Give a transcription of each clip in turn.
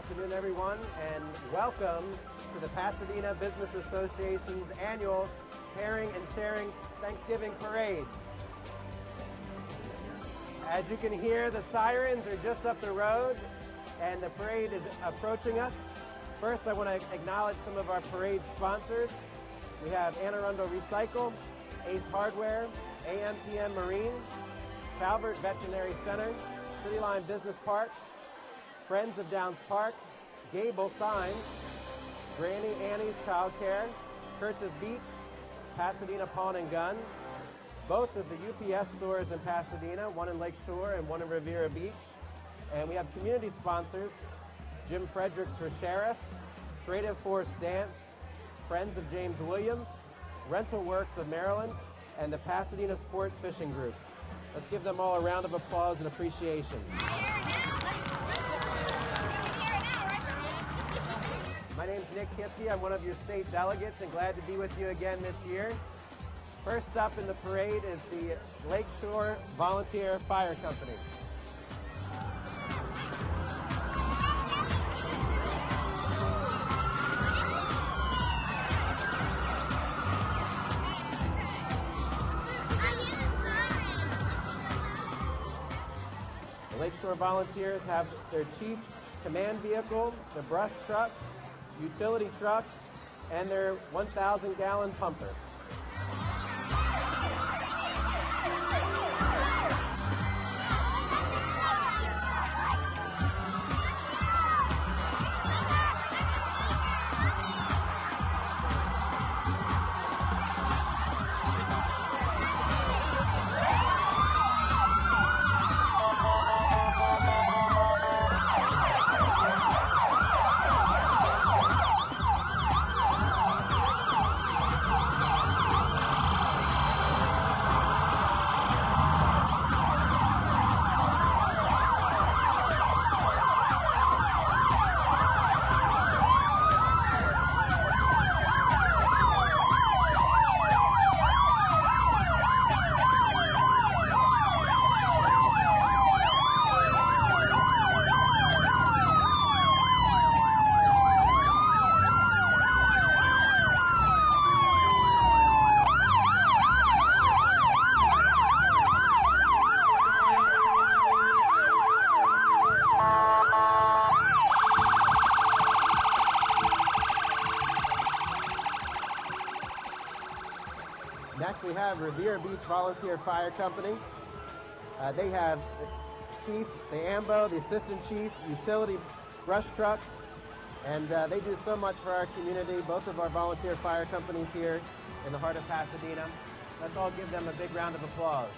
afternoon, everyone, and welcome to the Pasadena Business Association's annual Caring and Sharing Thanksgiving Parade. As you can hear, the sirens are just up the road, and the parade is approaching us. First, I want to acknowledge some of our parade sponsors. We have Anne Arundel Recycle, Ace Hardware, AM/PM Marine, Calvert Veterinary Center, City Line Business Park, Friends of Downs Park, Gable Signs, Granny Annie's Child Care, Kurtz's Beach, Pasadena Pawn and Gun, both of the UPS stores in Pasadena, one in Lake Shore and one in Riviera Beach. And we have community sponsors, Jim Fredericks for Sheriff, Creative Force Dance, Friends of James Williams, Rental Works of Maryland, and the Pasadena Sport Fishing Group. Let's give them all a round of applause and appreciation. My name's Nick Kipke. I'm one of your state delegates and glad to be with you again this year. First up in the parade is the Lake Shore Volunteer Fire Company. The Lake Shore Volunteers have their chief command vehicle, the brush truck, utility truck, and their 1,000-gallon pumper. Next we have Riviera Beach Volunteer Fire Company. They have the chief, the AMBO, the assistant chief, utility brush truck, and they do so much for our community, both of our volunteer fire companies here in the heart of Pasadena. Let's all give them a big round of applause.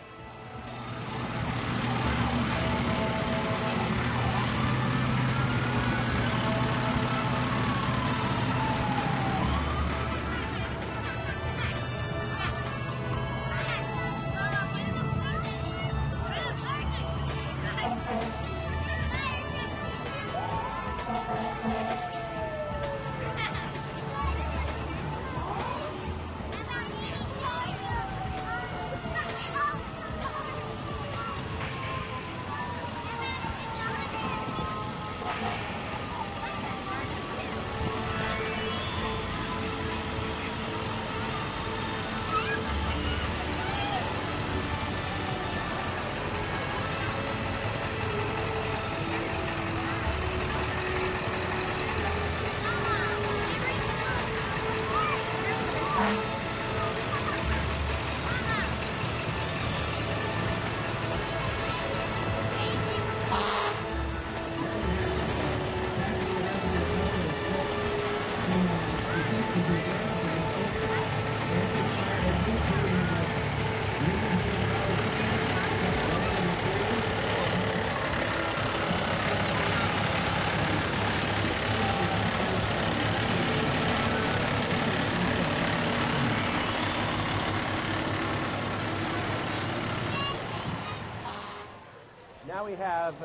Now we have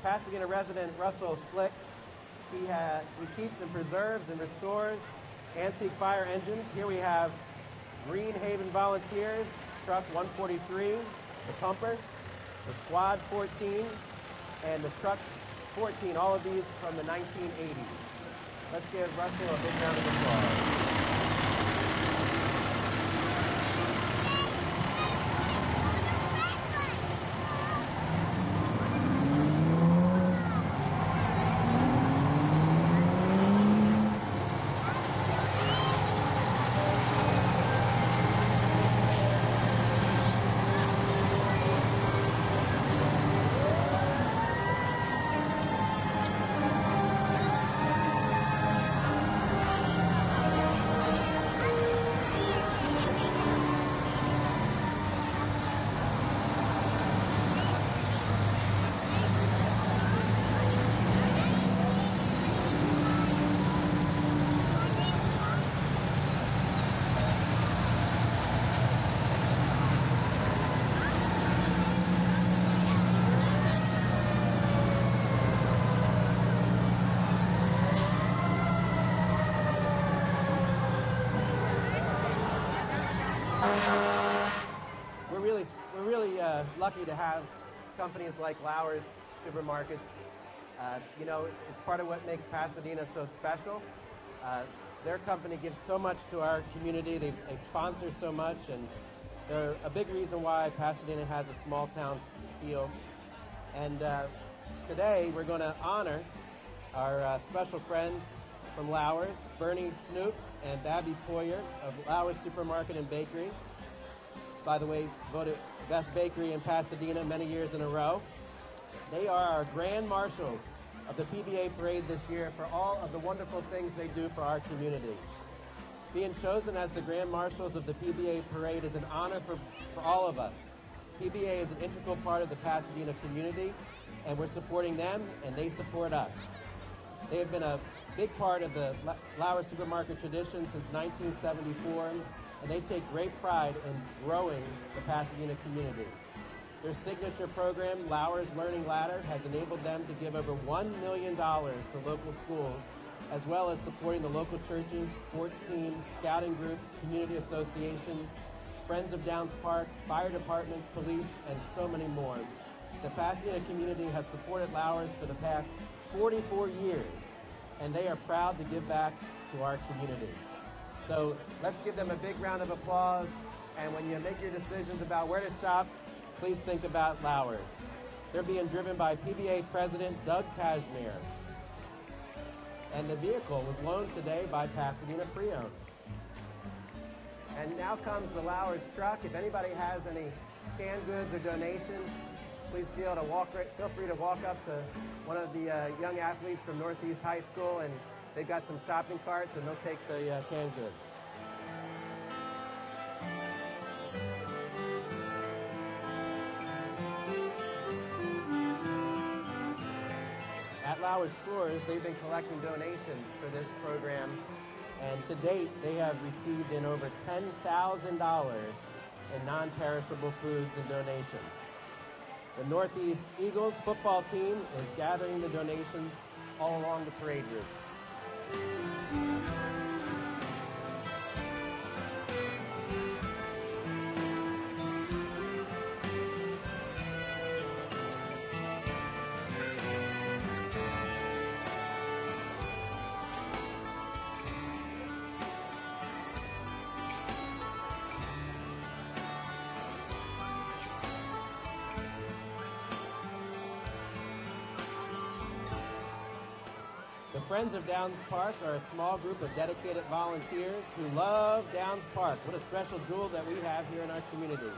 Pasadena resident Russell Flick. He keeps and preserves and restores antique fire engines. Here we have Green Haven Volunteers, truck 143, the pumper, the Quad 14, and the truck 14, all of these from the 1980s. Let's give Russell a big round of applause. We're really lucky to have companies like Lauer's Supermarkets. You know, it's part of what makes Pasadena so special. Their company gives so much to our community. They sponsor so much, and they're a big reason why Pasadena has a small town feel. And today we're going to honor our special friends from Lauer's, Bernie Snoops and Babby Poyer of Lauer's Supermarket and Bakery. By the way, voted best bakery in Pasadena many years in a row. They are our grand marshals of the PBA parade this year for all of the wonderful things they do for our community. Being chosen as the grand marshals of the PBA parade is an honor for all of us. PBA is an integral part of the Pasadena community, and we're supporting them, and they support us. They have been a big part of the Lauer Supermarket tradition since 1974, and they take great pride in growing the Pasadena community. Their signature program, Lauer's Learning Ladder, has enabled them to give over $1 million to local schools, as well as supporting the local churches, sports teams, scouting groups, community associations, Friends of Downs Park, fire departments, police, and so many more. The Pasadena community has supported Lauer's for the past 44 years, and they are proud to give back to our community. So let's give them a big round of applause, and when you make your decisions about where to shop, please think about Lauer's. They're being driven by PBA President Doug Cashmere, and the vehicle was loaned today by Pasadena Pre-Owned. And now comes the Lauer's truck. If anybody has any canned goods or donations, please feel free to walk up to one of the young athletes from Northeast High School, and they've got some shopping carts, and they'll take the canned goods. At Lauer's stores, they've been collecting donations for this program, and to date, they have received in over $10,000 in non-perishable foods and donations. The Northeast Eagles football team is gathering the donations all along the parade route. The Friends of Downs Park are a small group of dedicated volunteers who love Downs Park. What a special jewel that we have here in our community.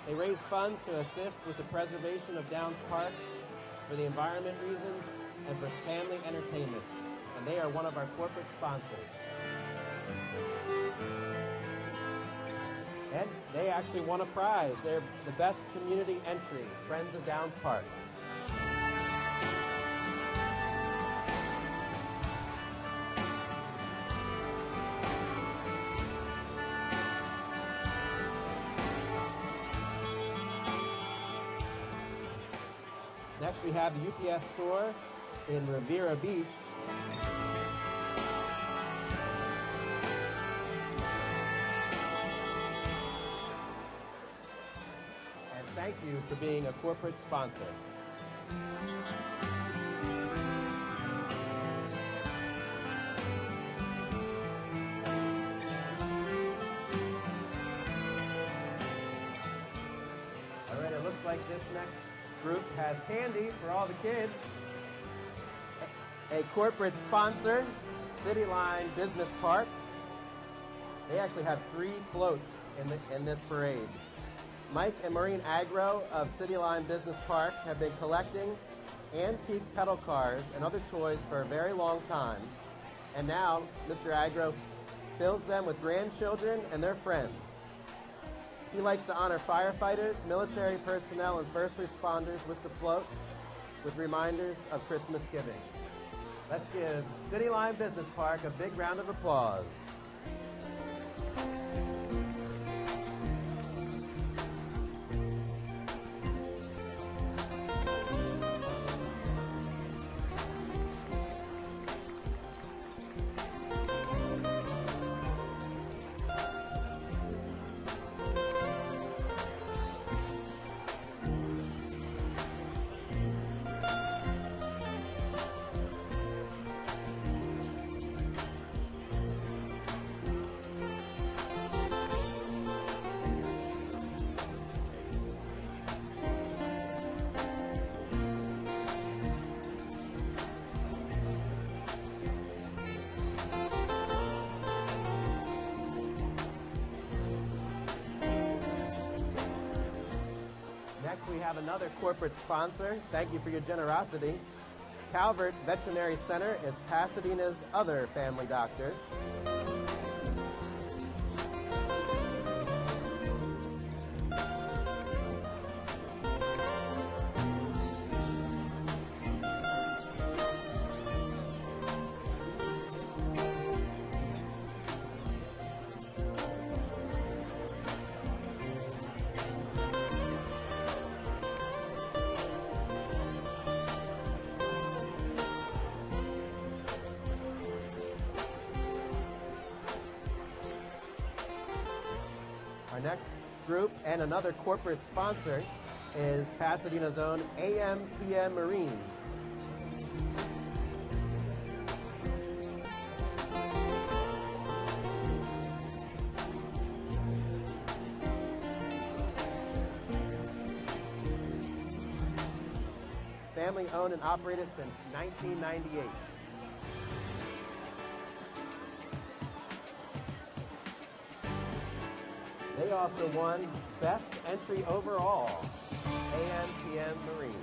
They raise funds to assist with the preservation of Downs Park for the environment reasons and for family entertainment. And they are one of our corporate sponsors. And they actually won a prize. They're the best community entry, Friends of Downs Park. Next, we have the UPS store in Riviera Beach. And thank you for being a corporate sponsor. like this next group has candy for all the kids. A corporate sponsor, City Line Business Park. They actually have 3 floats in this parade. Mike and Maureen Agro of City Line Business Park have been collecting antique pedal cars and other toys for a very long time. And now Mr. Agro fills them with grandchildren and their friends. He likes to honor firefighters, military personnel, and first responders with the floats with reminders of Christmas giving. Let's give City Line Business Park a big round of applause. Next, we have another corporate sponsor. Thank you for your generosity. Calvert Veterinary Center is Pasadena's other family doctor. Our next group and another corporate sponsor is Pasadena's own AM/PM Marine. Family owned and operated since 1998. They also won Best Entry Overall, AM/PM Marine.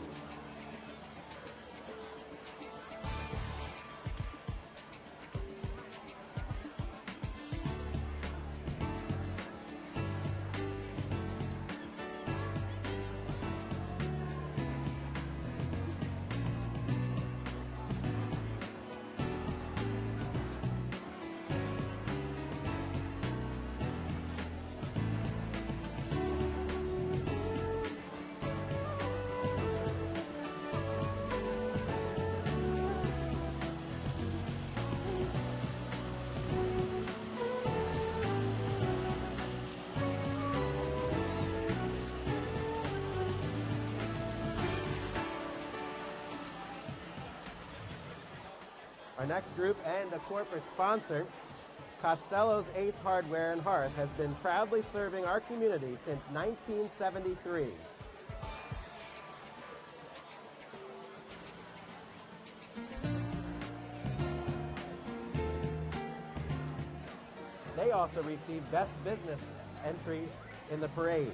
Our next group and a corporate sponsor, Costello's Ace Hardware and Hearth, has been proudly serving our community since 1973. They also received Best Business Entry in the parade.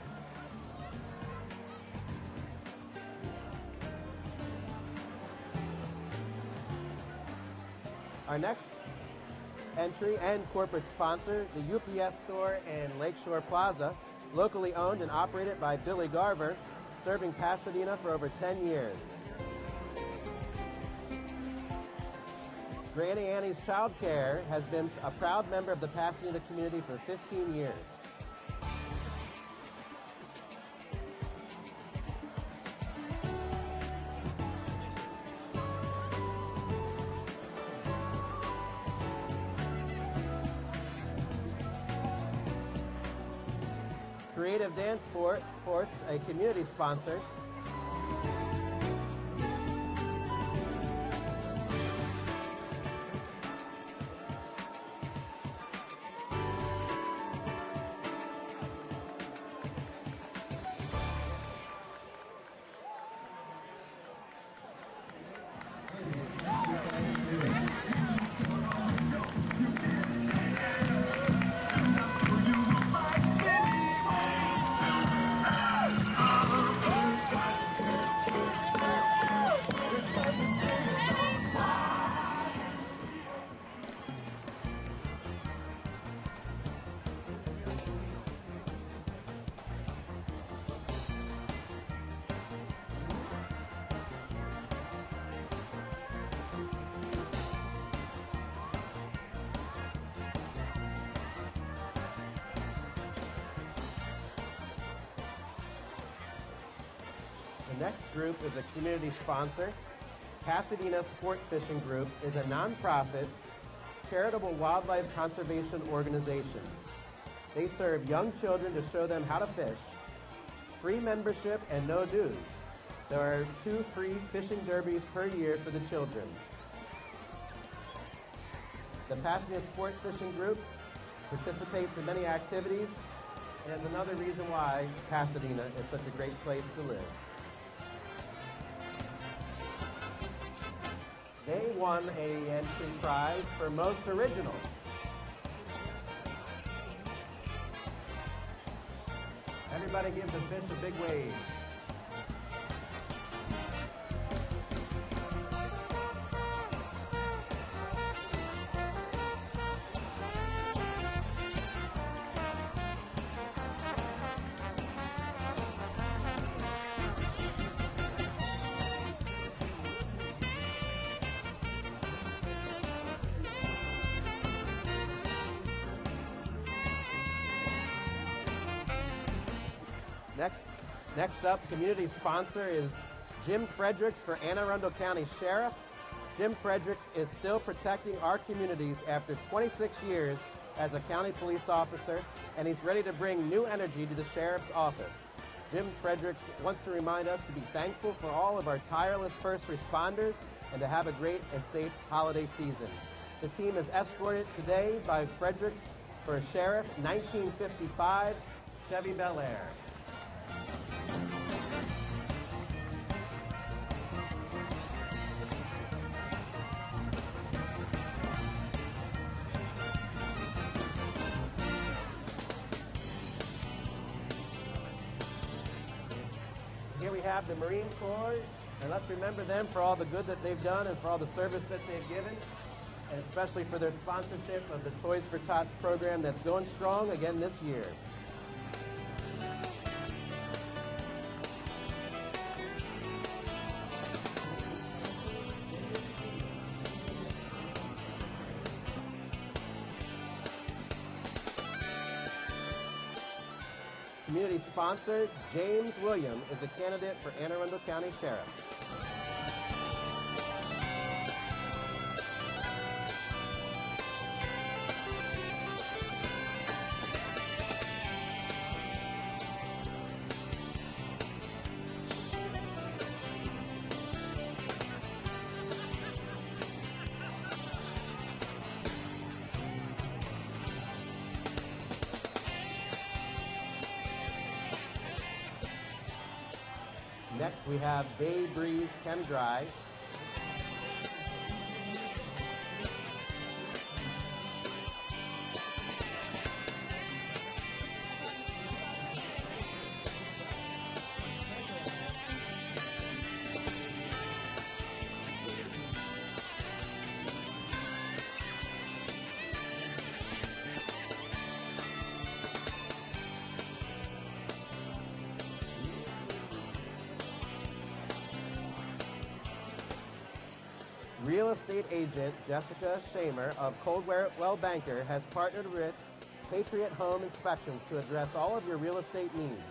Our next entry and corporate sponsor, the UPS store in Lakeshore Plaza, locally owned and operated by Billy Garver, serving Pasadena for over 10 years. Granny Annie's Child Care has been a proud member of the Pasadena community for 15 years. Creative Dance Force, a community sponsor. Next group is a community sponsor. Pasadena Sport Fishing Group is a nonprofit, charitable wildlife conservation organization. They serve young children to show them how to fish. Free membership and no dues. There are 2 free fishing derbies per year for the children. The Pasadena Sport Fishing Group participates in many activities and is another reason why Pasadena is such a great place to live. They won an entry prize for most original. Everybody give the fish a big wave. Next up, community sponsor is Jim Fredericks for Anne Arundel County Sheriff. Jim Fredericks is still protecting our communities after 26 years as a county police officer, and he's ready to bring new energy to the sheriff's office. Jim Fredericks wants to remind us to be thankful for all of our tireless first responders and to have a great and safe holiday season. The team is escorted today by Fredericks for a Sheriff 1955 Chevy Bel Air. Here we have the Marine Corps, and let's remember them for all the good that they've done and for all the service that they've given, and especially for their sponsorship of the Toys for Tots program that's going strong again this year. Community sponsor James William is a candidate for Anne Arundel County Sheriff. Next, we have Bay Breeze Chem Dry. Real estate agent Jessica Shamer of Coldwell Banker has partnered with Patriot Home Inspections to address all of your real estate needs.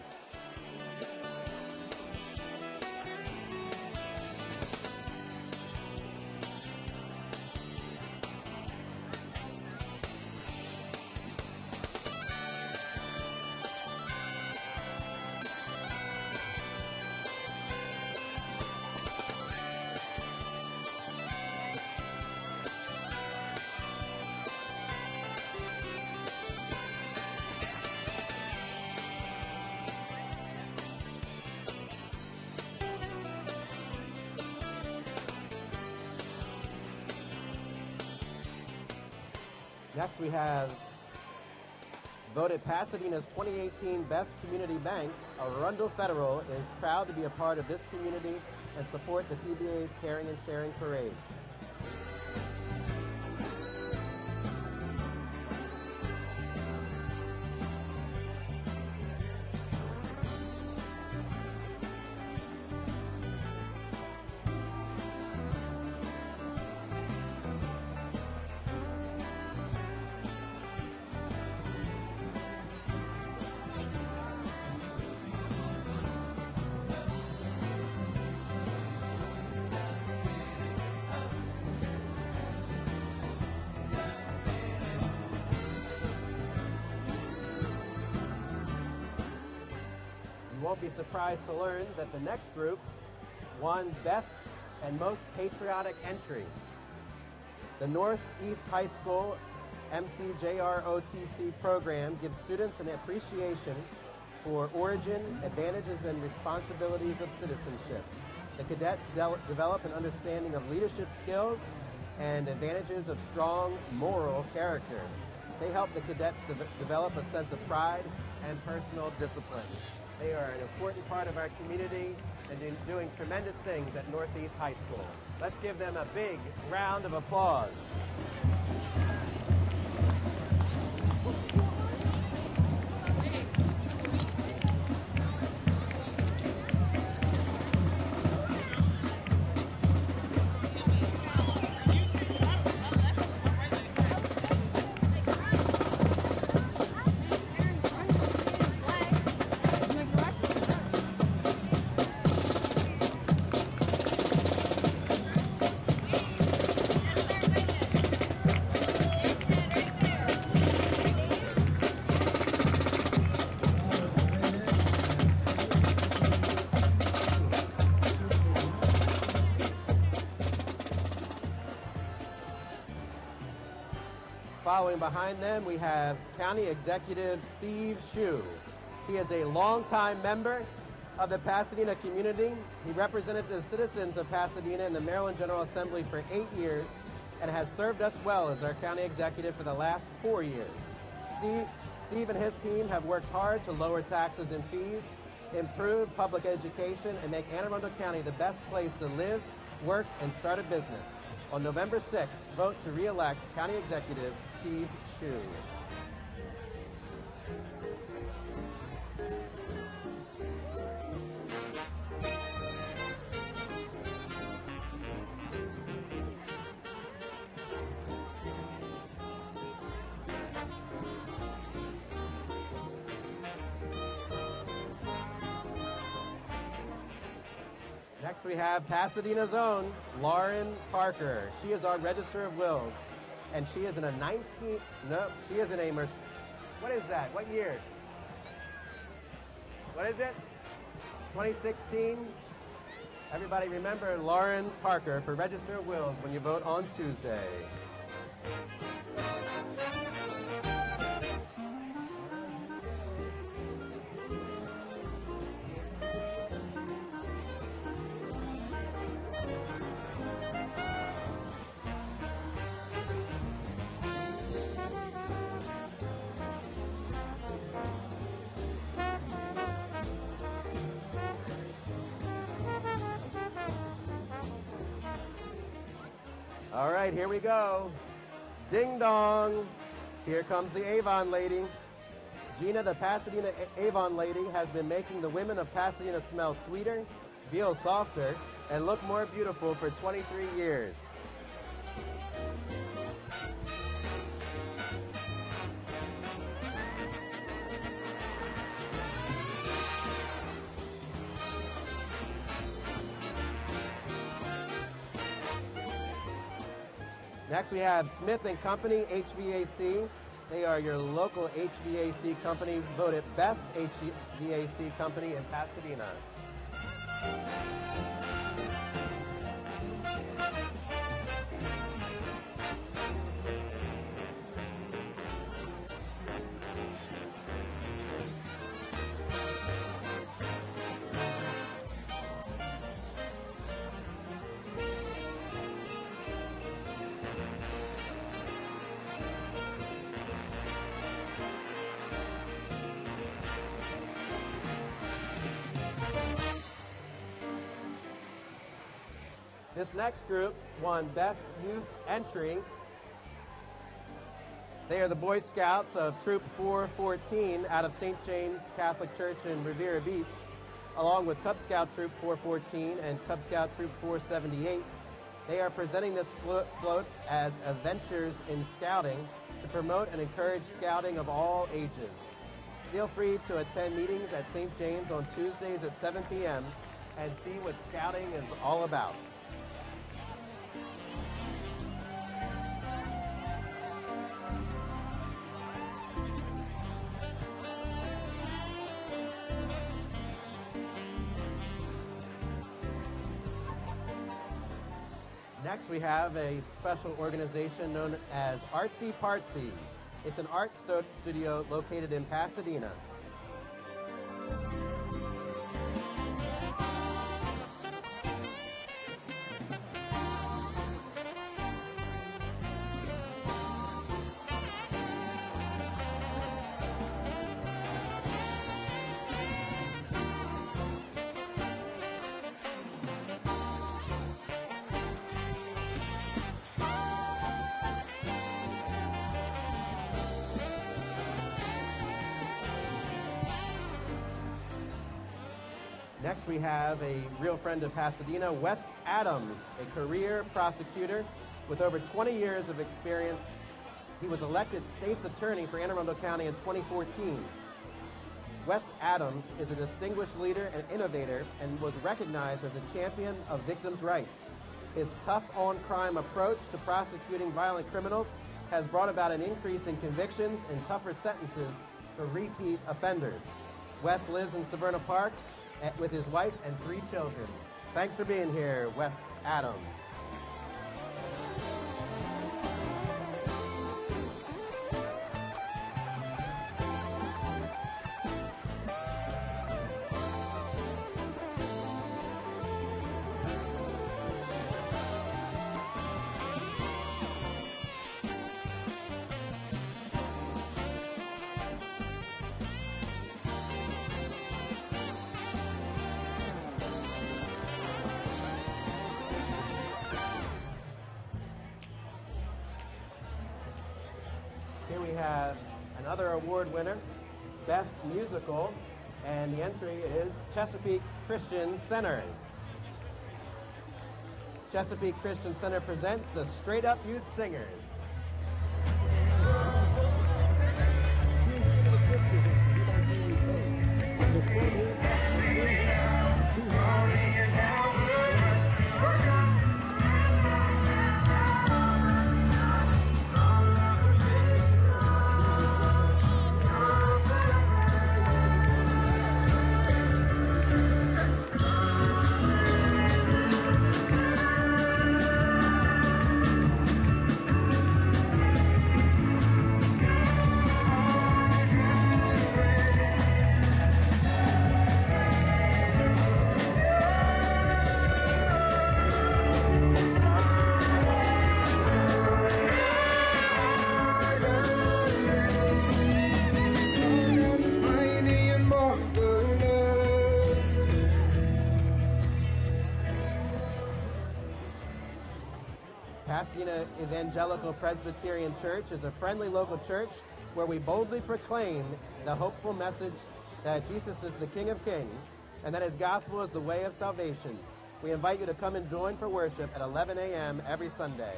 Next, we have voted Pasadena's 2018 Best Community Bank. Arundel Federal is proud to be a part of this community and support the PBA's Caring and Sharing Parade. won't be surprised to learn that the next group won Best and Most Patriotic Entry. The Northeast High School MCJROTC program gives students an appreciation for origin, advantages, and responsibilities of citizenship. The cadets develop an understanding of leadership skills and advantages of strong moral character. They help the cadets develop a sense of pride and personal discipline. They are an important part of our community and doing tremendous things at Northeast High School. Let's give them a big round of applause. Following behind them, we have County Executive Steve Shue. He is a longtime member of the Pasadena community. He represented the citizens of Pasadena in the Maryland General Assembly for 8 years and has served us well as our county executive for the last 4 years. Steve and his team have worked hard to lower taxes and fees, improve public education, and make Anne Arundel County the best place to live, work, and start a business. On November 6th, vote to re-elect County Executive Steve Shue. Next we have Pasadena's own Lauren Parker. She is our Register of Wills, and she is in a what is that? What year? What is it? 2016? Everybody remember Lauren Parker for Register of Wills when you vote on Tuesday. All right, here we go. Ding dong. Here comes the Avon lady. Gina, the Pasadena Avon lady, has been making the women of Pasadena smell sweeter, feel softer, and look more beautiful for 23 years. Next we have Smith & Company HVAC. They are your local HVAC company, voted best HVAC company in Pasadena. This next group won Best Youth Entry. They are the Boy Scouts of Troop 414 out of St. James Catholic Church in Riviera Beach, along with Cub Scout Troop 414 and Cub Scout Troop 478. They are presenting this float as Adventures in Scouting to promote and encourage scouting of all ages. Feel free to attend meetings at St. James on Tuesdays at 7 p.m. and see what scouting is all about. Next, we have a special organization known as Artsy Partsy. It's an art studio located in Pasadena. Next, we have a real friend of Pasadena, Wes Adams, a career prosecutor with over 20 years of experience. He was elected state's attorney for Anne Arundel County in 2014. Wes Adams is a distinguished leader and innovator and was recognized as a champion of victims' rights. His tough-on-crime approach to prosecuting violent criminals has brought about an increase in convictions and tougher sentences for repeat offenders. Wes lives in Severna Park with his wife and 3 children. Thanks for being here, Wes Adams. Here we have another award winner, Best Musical, and the entry is Chesapeake Christian Center. Chesapeake Christian Center presents the Straight Up Youth Singers. Pasadena Evangelical Presbyterian Church is a friendly local church where we boldly proclaim the hopeful message that Jesus is the King of Kings and that his gospel is the way of salvation. We invite you to come and join for worship at 11 a.m. every Sunday.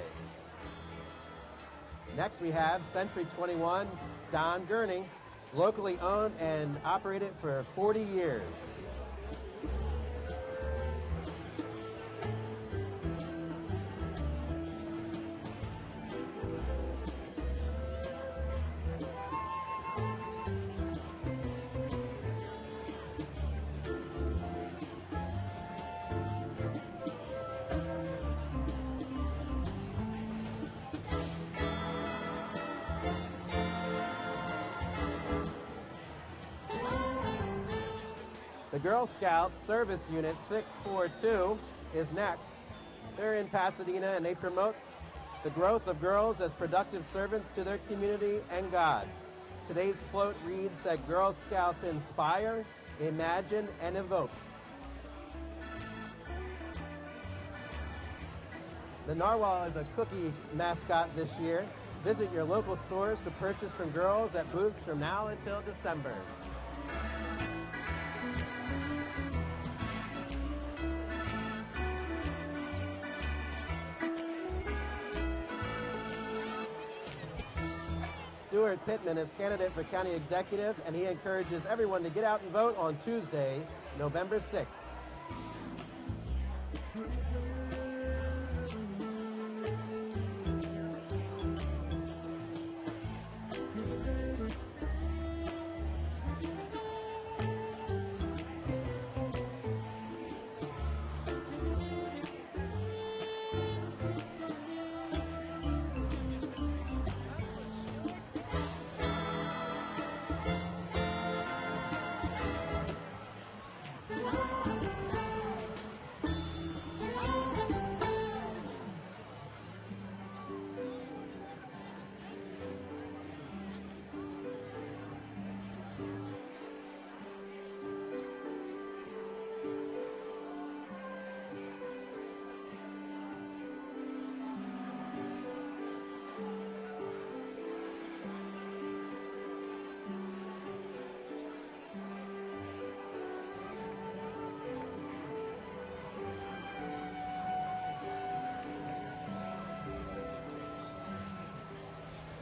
Next we have Century 21, Don Gurney, locally owned and operated for 40 years. The Girl Scouts Service Unit 642 is next. They're in Pasadena and they promote the growth of girls as productive servants to their community and God. Today's float reads that Girl Scouts inspire, imagine, and evoke. The Narwhal is a cookie mascot this year. Visit your local stores to purchase from girls at booths from now until December. Stuart Pittman is candidate for county executive, and he encourages everyone to get out and vote on Tuesday, November 6th.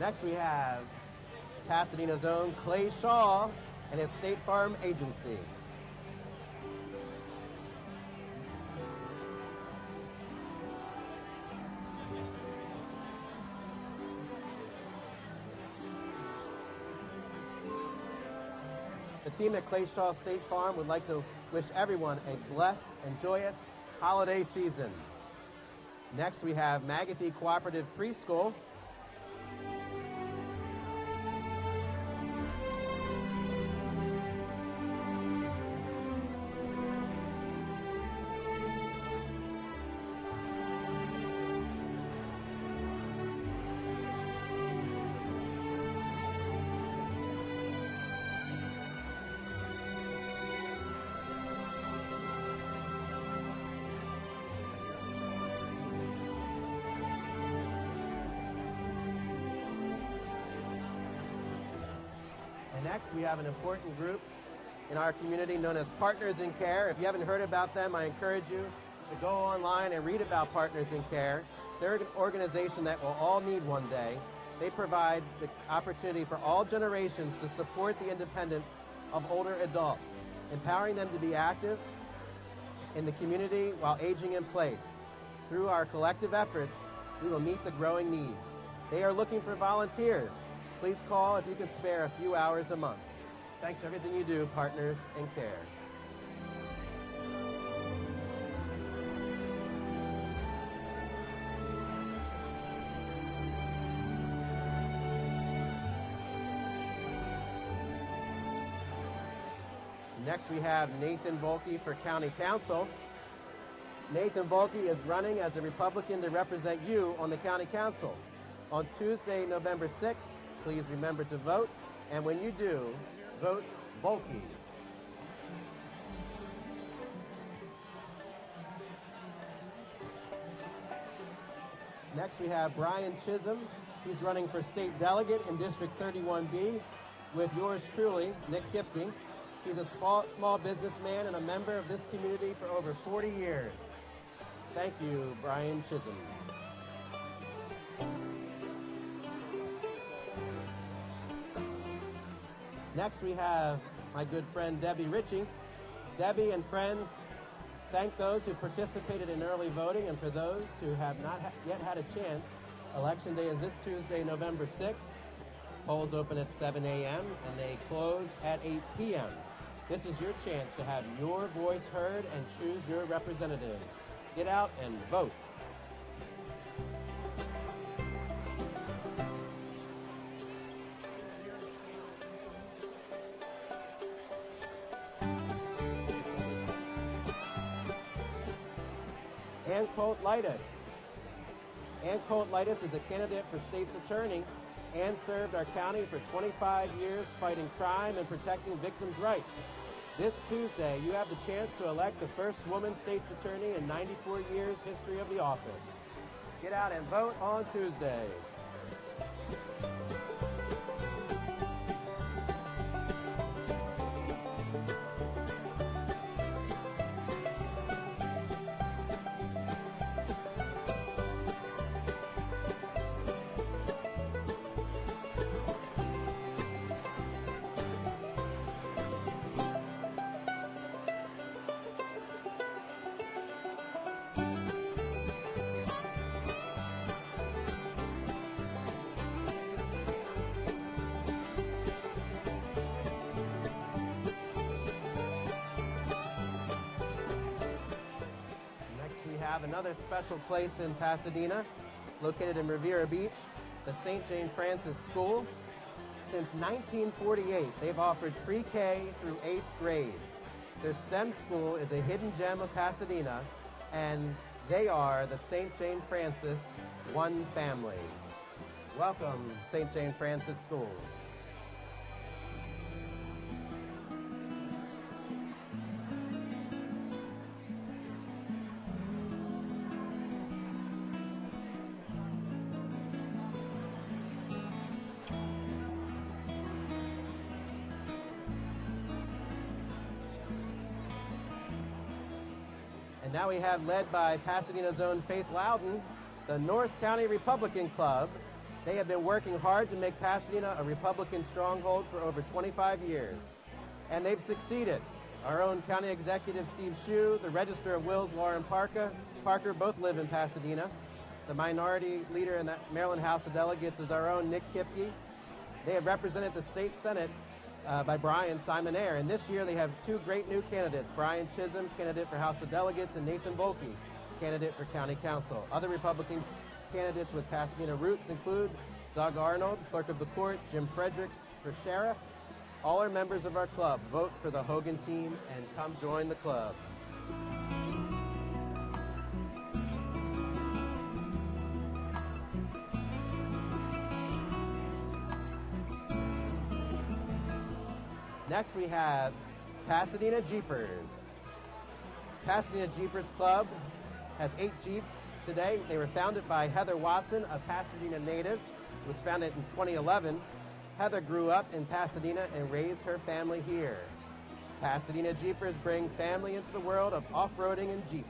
Next we have Pasadena's own Clay Shaw and his State Farm agency. The team at Clay Shaw State Farm would like to wish everyone a blessed and joyous holiday season. Next we have Magothy Cooperative Preschool. And next, we have an important group in our community known as Partners in Care. If you haven't heard about them, I encourage you to go online and read about Partners in Care. They're an organization that we'll all need one day. They provide the opportunity for all generations to support the independence of older adults, empowering them to be active in the community while aging in place. Through our collective efforts, we will meet the growing needs. They are looking for volunteers. Please call if you can spare a few hours a month. Thanks for everything you do, Partners in Care. Next, we have Nathan Volke for County Council. Nathan Volke is running as a Republican to represent you on the County Council. On Tuesday, November 6th, please remember to vote, and when you do, vote Volke. Next, we have Brian Chisholm. He's running for state delegate in District 31B with yours truly, Nick Kipke. He's a small businessman and a member of this community for over 40 years. Thank you, Brian Chisholm. Next, we have my good friend Debbie Ritchie. Debbie and friends thank those who participated in early voting, and for those who have not yet had a chance, Election Day is this Tuesday, November 6th. Polls open at 7 a.m. and they close at 8 p.m. This is your chance to have your voice heard and choose your representatives. Get out and vote. Ann Colt-Litus. Ann Colt-Litus is a candidate for state's attorney. Ann served our county for 25 years fighting crime and protecting victims' rights. This Tuesday, you have the chance to elect the first woman state's attorney in 94 years' history of the office. Get out and vote on Tuesday. Have another special place in Pasadena, located in Riviera Beach, the St. Jane Francis School. Since 1948, they've offered pre-K through 8th grade. Their STEM school is a hidden gem of Pasadena, and they are the St. Jane Francis One Family. Welcome, St. Jane Francis School. And now we have, led by Pasadena's own Faith Loudon, the North County Republican Club. They have been working hard to make Pasadena a Republican stronghold for over 25 years, and they've succeeded. Our own County Executive Steve Shue, the Register of Wills Lauren Parker both live in Pasadena. The minority leader in the Maryland House of Delegates is our own Nick Kipke. They have represented the state Senate by Brian Simon Ayer, and this year they have two great new candidates, Brian Chisholm, candidate for House of Delegates, and Nathan Volke, candidate for County Council. Other Republican candidates with Pasadena roots include Doug Arnold, Clerk of the Court, Jim Fredericks for Sheriff. All are members of our club. Vote for the Hogan team and come join the club. Next we have Pasadena Jeepers. Pasadena Jeepers Club has 8 Jeeps today. They were founded by Heather Watson, a Pasadena native. It was founded in 2011. Heather grew up in Pasadena and raised her family here. Pasadena Jeepers bring family into the world of off-roading and Jeeps.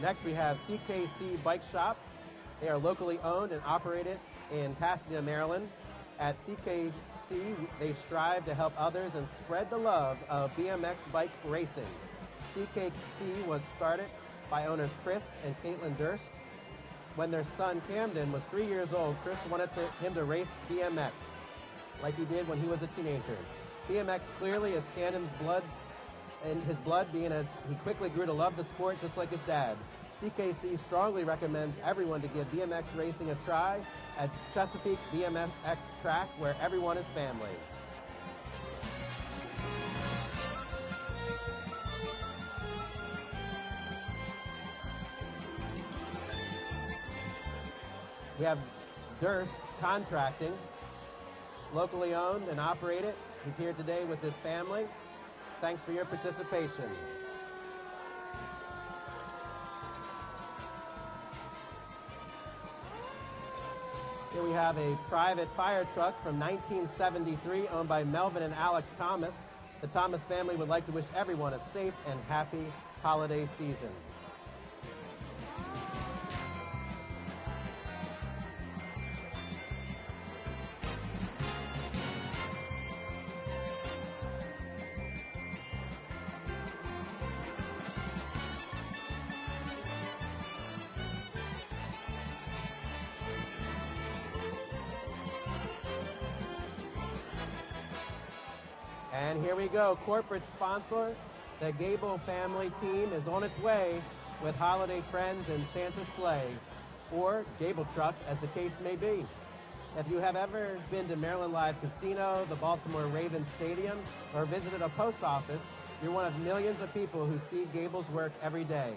Next we have CKC Bike Shop. They are locally owned and operated in Pasadena, Maryland. At CKC, they strive to help others and spread the love of BMX bike racing. CKC was started by owners Chris and Caitlin Durst. When their son Camden was 3 years old, Chris wanted him to race BMX like he did when he was a teenager. BMX clearly is Camden's blood, and his blood being as he quickly grew to love the sport just like his dad. CKC strongly recommends everyone to give BMX racing a try at Chesapeake BMX track where everyone is family. We have Durst Contracting, locally owned and operated. He's here today with his family. Thanks for your participation. Here we have a private fire truck from 1973 owned by Melvin and Alex Thomas. The Thomas family would like to wish everyone a safe and happy holiday season. And here we go, corporate sponsor. The Gable family team is on its way with holiday friends and Santa's sleigh, or Gable truck, as the case may be. If you have ever been to Maryland Live Casino, the Baltimore Ravens Stadium, or visited a post office, you're one of millions of people who see Gable's work every day.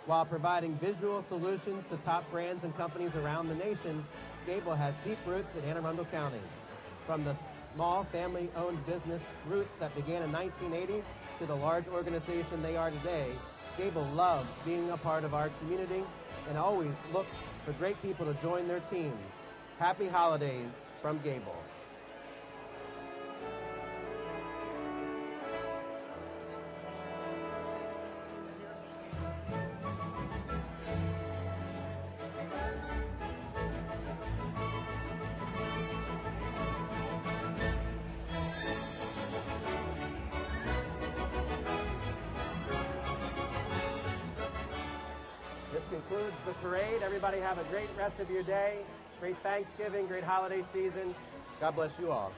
While providing visual solutions to top brands and companies around the nation, Gable has deep roots in Anne Arundel County. From the small family-owned business roots that began in 1980 to the large organization they are today, Gable loves being a part of our community and always look for great people to join their team. Happy holidays from Gable. This concludes the parade. Everybody have a great rest of your day. Great Thanksgiving, great holiday season. God bless you all.